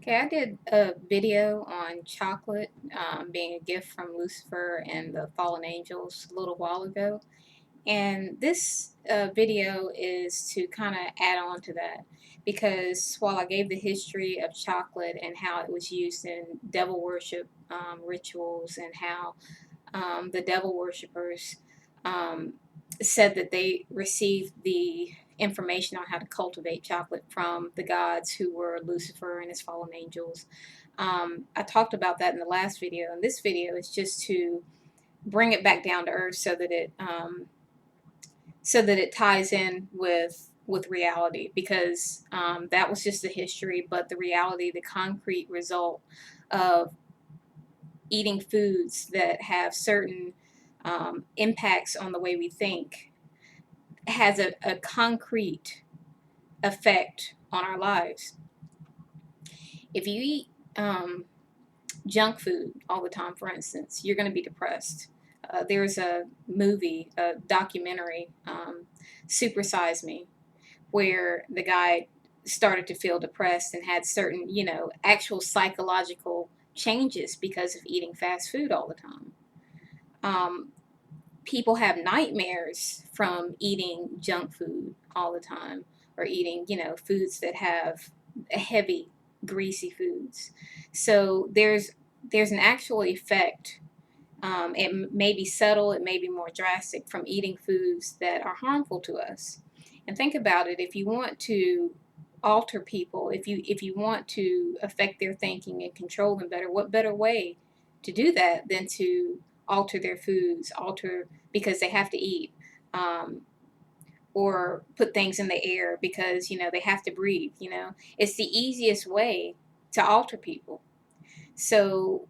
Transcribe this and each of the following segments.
Okay, I did a video on chocolate being a gift from Lucifer and the fallen angels a little while ago. And this video is to kind of add on to that because while I gave the history of chocolate and how it was used in devil worship rituals and how the devil worshippers um, said that they received the information on how to cultivate chocolate from the gods who were Lucifer and his fallen angels. I talked about that in the last video, and this video is just to bring it back down to earth so that it ties in with reality because that was just the history, but the reality, the concrete result of eating foods that have certain impacts on the way we think has a concrete effect on our lives. If you eat junk food all the time, for instance, you're going to be depressed. There's a movie, a documentary, Super Size Me, where the guy started to feel depressed and had certain, actual psychological changes because of eating fast food all the time. Um, People have nightmares from eating junk food all the time or eating, foods that have heavy, greasy foods. So there's an actual effect. It may be subtle, it may be more drastic from eating foods that are harmful to us. And think about it: if you want to alter people, if you want to affect their thinking and control them better, what better way to do that than to alter their foods, alter because they have to eat, um, or put things in the air because they have to breathe. It's the easiest way to alter people. So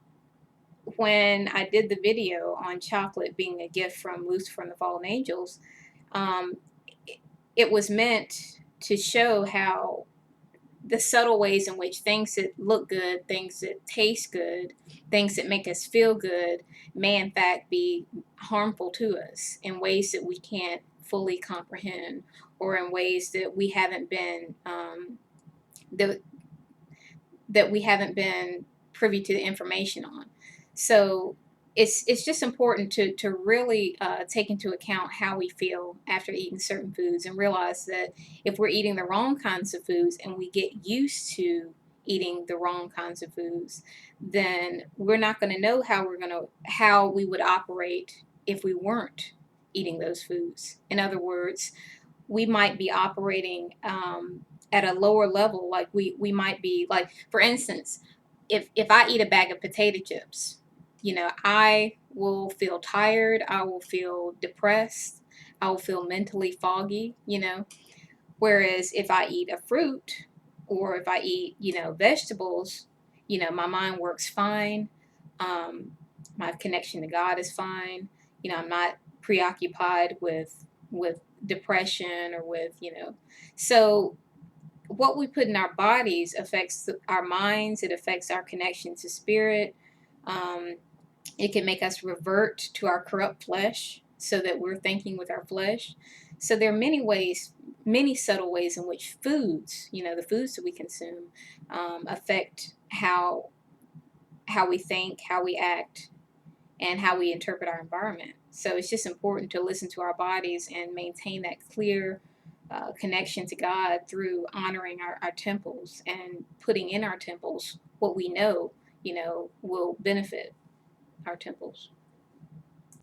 when I did the video on chocolate being a gift from Lucifer and the fallen angels, um, it, it was meant to show how the subtle ways in which things that look good, things that taste good, things that make us feel good may in fact be harmful to us in ways that we can't fully comprehend, or in ways that we haven't been that, that we haven't been privy to the information on. So it's just important to really take into account how we feel after eating certain foods and realize that if we're eating the wrong kinds of foods and we get used to eating the wrong kinds of foods, then we're not going to know how we would operate if we weren't eating those foods. In other words, we might be operating at a lower level. Like we might be like, for instance, if I eat a bag of potato chips, I will feel tired. I will feel depressed. I will feel mentally foggy. Whereas if I eat a fruit or if I eat, vegetables, my mind works fine. Um, my connection to God is fine. I'm not preoccupied with depression or so what we put in our bodies affects our minds. It affects our connection to spirit. Um, it can make us revert to our corrupt flesh so that we're thinking with our flesh. So there are many ways, many subtle ways in which foods, the foods that we consume, affect how we think, how we act, and how we interpret our environment. So it's just important to listen to our bodies and maintain that clear connection to God through honoring our temples and putting in our temples what we know, will benefit our temples.